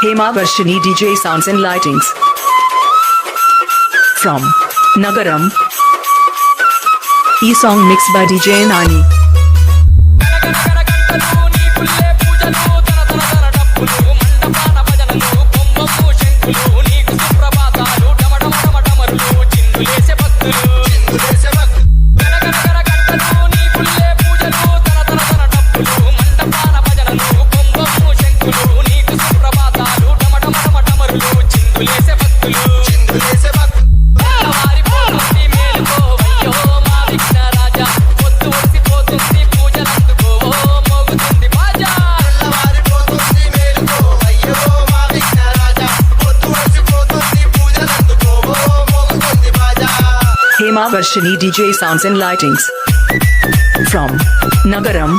Hema Varshini DJ Sounds and Lightings from Nagaram. E-song mixed by DJ Nani. Hema Varshini DJ Sounds and Lightings from Nagaram.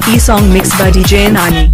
E-song mixed by DJ Nani.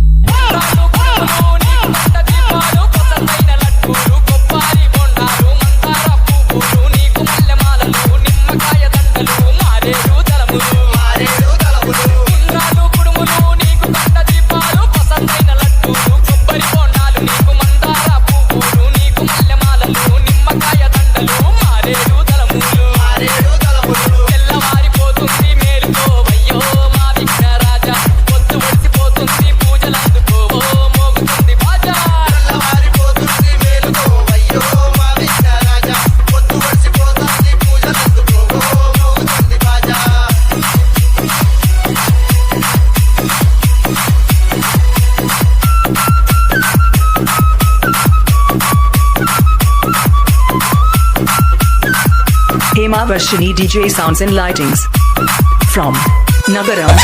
Hema Varshini DJ Sounds and Lightings from Nagaram.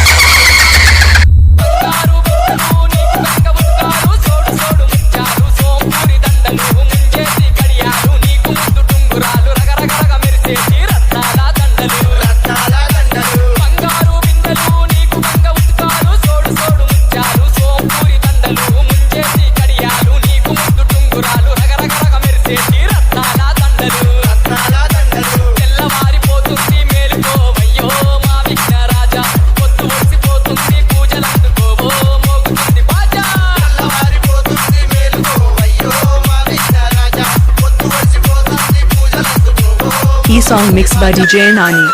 E-song mixed by DJ Nani.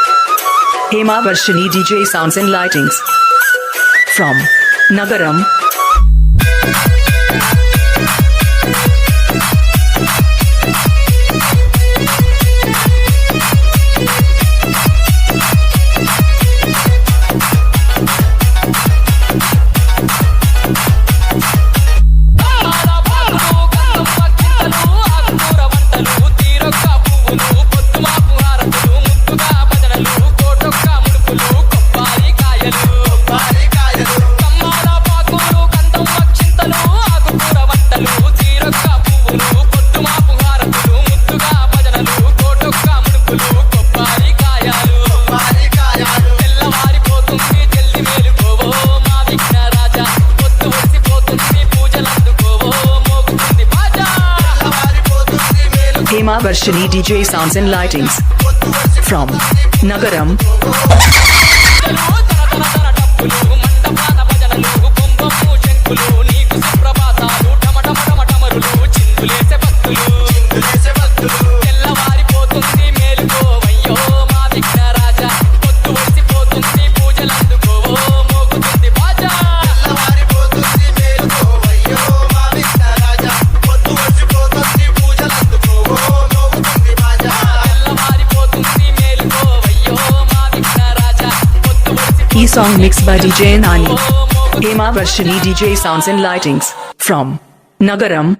Hema Varshini DJ Sounds and Lightings from Nagaram. Hema Varshini DJ Sounds and Lightings from Nagaram. E-song mixed by DJ Nani. Hema Varshini DJ Sounds and Lightings from Nagaram.